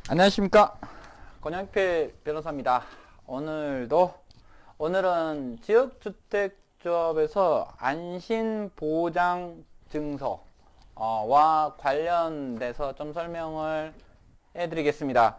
안녕하십니까, 권영필 변호사입니다. 오늘은 지역주택조합에서 안심보장증서와 관련돼서 좀 설명을 해드리겠습니다.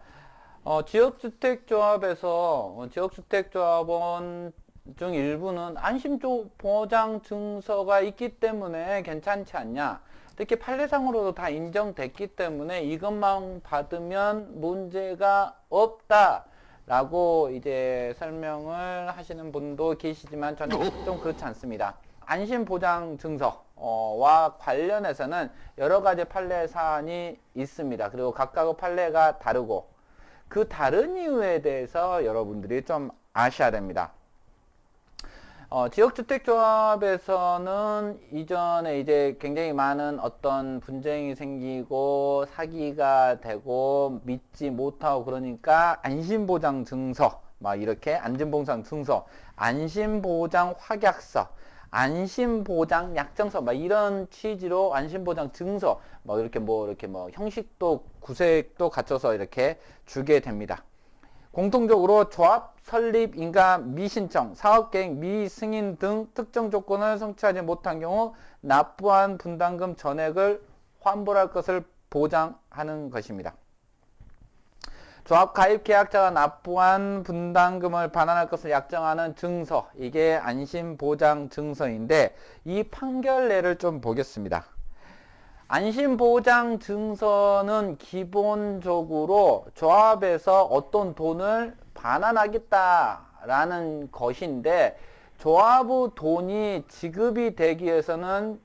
지역주택조합원 중 일부는 안심보장증서가 있기 때문에 괜찮지 않냐, 특히 판례상으로도 다 인정됐기 때문에 이것만 받으면 문제가 없다 라고 이제 설명을 하시는 분도 계시지만 저는 좀 그렇지 않습니다. 안심보장증서와 관련해서는 여러 가지 판례 사안이 있습니다. 그리고 각각의 판례가 다르고 그 다른 이유에 대해서 여러분들이 좀 아셔야 됩니다. 지역주택조합에서는 이전에 이제 굉장히 많은 어떤 분쟁이 생기고 사기가 되고 믿지 못하고 그러니까 안심보장증서, 막 이렇게 안심보장증서, 안심보장확약서, 안심보장약정서, 막 이런 취지로 안심보장증서, 이렇게 형식도 구색도 갖춰서 이렇게 주게 됩니다. 공통적으로 조합 설립 인가 미신청, 사업계획 미승인 등 특정 조건을 성취하지 못한 경우 납부한 분담금 전액을 환불할 것을 보장하는 것입니다. 조합 가입 계약자가 납부한 분담금을 반환할 것을 약정하는 증서, 이게 안심보장 증서인데 이 판결례를 좀 보겠습니다. 안심보장 증서는 기본적으로 조합에서 어떤 돈을 반환하겠다라는 것인데, 조합의 돈이 지급이 되기 위해서는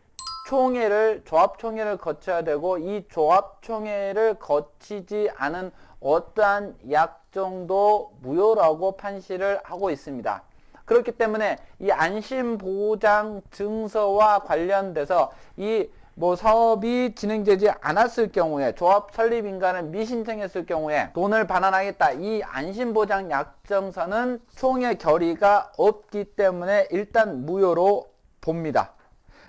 조합총회를 거쳐야 되고, 이 조합총회를 거치지 않은 어떠한 약정도 무효라고 판시를 하고 있습니다. 그렇기 때문에 이 안심보장 증서와 관련돼서 사업이 진행되지 않았을 경우에, 조합 설립 인가를 미신청했을 경우에 돈을 반환하겠다, 이 안심보장 약정서는 총회 결의가 없기 때문에 일단 무효로 봅니다.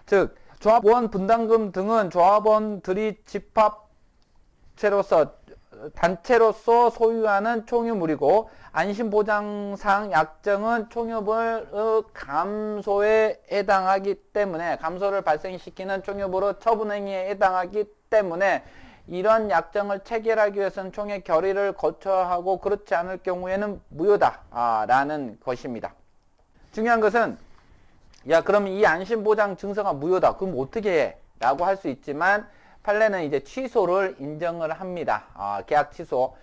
즉, 조합원 분담금 등은 조합원들이 단체로서 소유하는 총유물이고, 안심보장상 약정은 총유물 감소에 해당하기 때문에, 감소를 발생시키는 총유물의 처분행위에 해당하기 때문에 이런 약정을 체결하기 위해서는 총회 결의를 거쳐야 하고, 그렇지 않을 경우에는 무효다 라는 것입니다. 중요한 것은, 그럼 이 안심보장 증서가 무효다, 그럼 어떻게 해? 라고 할 수 있지만, 판례는 이제 취소를 인정을 합니다. 계약 취소,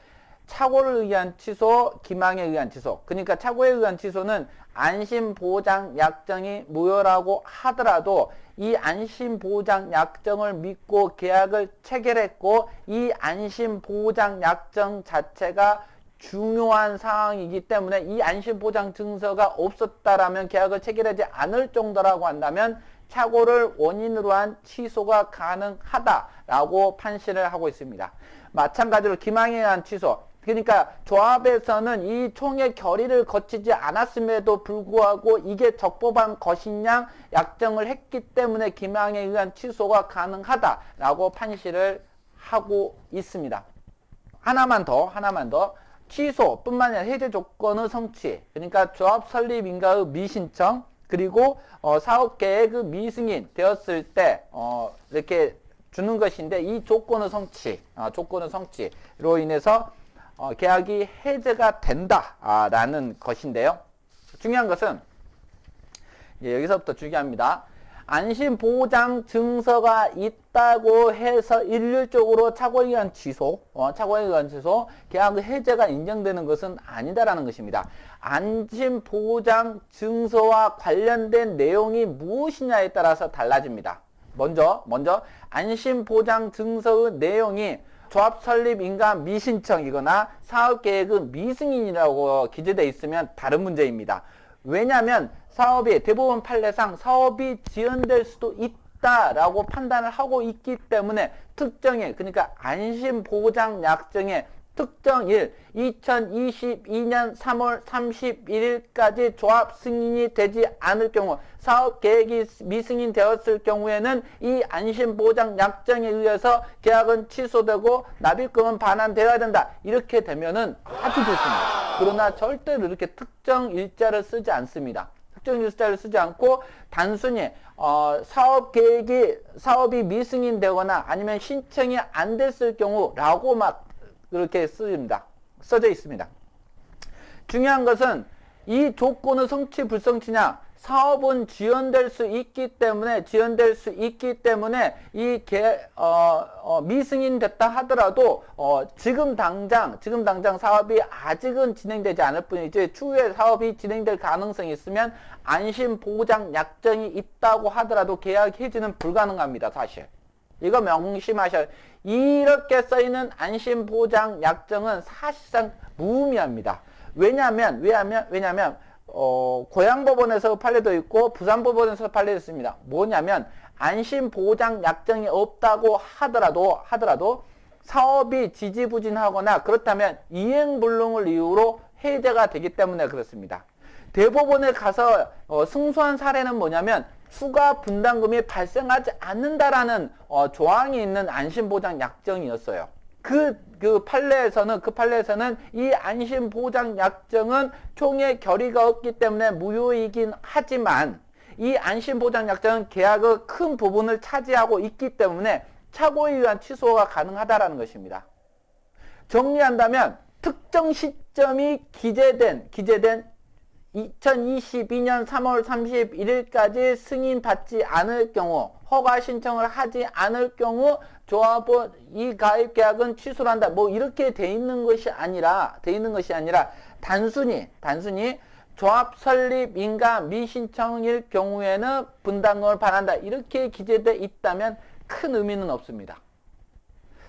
착오를 의한 취소, 기망에 의한 취소. 그러니까 착오에 의한 취소는 안심보장 약정이 무효라고 하더라도 이 안심보장 약정을 믿고 계약을 체결했고, 이 안심보장 약정 자체가 중요한 상황이기 때문에 이 안심보장 증서가 없었다라면, 계약을 체결하지 않을 정도라고 한다면 착오를 원인으로 한 취소가 가능하다라고 판시를 하고 있습니다. 마찬가지로 기망에 의한 취소, 그러니까 조합에서는 이 총회 결의를 거치지 않았음에도 불구하고 이게 적법한 것이냐 약정을 했기 때문에 기망에 의한 취소가 가능하다라고 판시를 하고 있습니다. 하나만 더, 취소뿐만 아니라 해제 조건의 성취, 그러니까 조합 설립 인가의 미신청, 그리고 사업계획의 미승인 되었을 때 이렇게 주는 것인데, 이 조건의 성취로 인해서 계약이 해제가 된다라는 것인데요. 중요한 것은 여기서부터 중요합니다. 안심보장 증서가 있다고 해서 일률적으로 착오에 의한 취소, 계약의 해제가 인정되는 것은 아니다라는 것입니다. 안심보장 증서와 관련된 내용이 무엇이냐에 따라서 달라집니다. 먼저 안심보장 증서의 내용이 조합 설립 인가 미신청이거나 사업계획의 미승인이라고 기재되어 있으면 다른 문제입니다. 왜냐하면 대부분 판례상 사업이 지연될 수도 있다라고 판단을 하고 있기 때문에 그러니까 안심보장 약정에 특정 일, 2022년 3월 31일까지 조합 승인이 되지 않을 경우, 사업 계획이 미승인되었을 경우에는 이 안심보장 약정에 의해서 계약은 취소되고 납입금은 반환되어야 된다. 이렇게 되면은 아주 좋습니다. 그러나 절대로 이렇게 특정 일자를 쓰지 않습니다. 특정 일자를 쓰지 않고 단순히 사업이 미승인되거나 아니면 신청이 안 됐을 경우라고 막 그렇게 써져 있습니다. 중요한 것은 이 조건은 성취 불성취냐, 사업은 지연될 수 있기 때문에 이 미승인됐다 하더라도 지금 당장 사업이 아직은 진행되지 않을 뿐이지 추후에 사업이 진행될 가능성이 있으면 안심보장 약정이 있다고 하더라도 계약 해지는 불가능합니다. 사실 이거 명심하셔야. 이렇게 써있는 안심보장 약정은 사실상 무의미합니다. 왜냐하면 고양법원에서 판례도 있고 부산법원에서 판례도 있습니다. 뭐냐면 안심보장 약정이 없다고 하더라도 사업이 지지부진하거나 그렇다면 이행불능을 이유로 해제가 되기 때문에 그렇습니다. 대법원에 가서 승소한 사례는 뭐냐면 추가 분담금이 발생하지 않는다라는 조항이 있는 안심보장 약정이었어요. 그 판례에서는 이 안심보장 약정은 총회 결의가 없기 때문에 무효이긴 하지만 이 안심보장 약정은 계약의 큰 부분을 차지하고 있기 때문에 착오에 의한 취소가 가능하다라는 것입니다. 정리한다면 특정 시점이 기재된 2022년 3월 31일까지 승인받지 않을 경우, 허가 신청을 하지 않을 경우 조합원 이 가입 계약은 취소를 한다. 뭐 이렇게 돼 있는 것이 아니라 단순히 조합 설립인가 미신청일 경우에는 분담금을 반환한다. 이렇게 기재되어 있다면 큰 의미는 없습니다.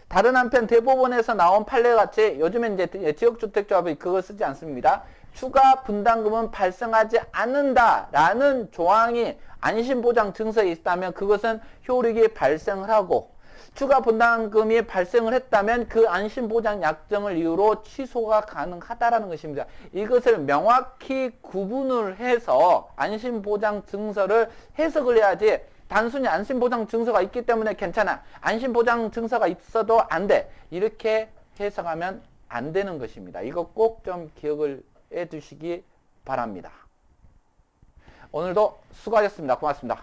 다른 한편 대법원에서 나온 판례같이 요즘엔 이제 지역주택조합이 그걸 쓰지 않습니다. 추가 분담금은 발생하지 않는다라는 조항이 안심보장 증서에 있다면 그것은 효력이 발생을 하고 추가 분담금이 발생을 했다면 그 안심보장 약정을 이유로 취소가 가능하다라는 것입니다. 이것을 명확히 구분을 해서 안심보장 증서를 해석을 해야지 단순히 안심보장 증서가 있기 때문에 괜찮아. 안심보장 증서가 있어도 안 돼. 이렇게 해석하면 안 되는 것입니다. 이거 꼭 좀 기억을 해 두시기 바랍니다. 오늘도 수고하셨습니다. 고맙습니다.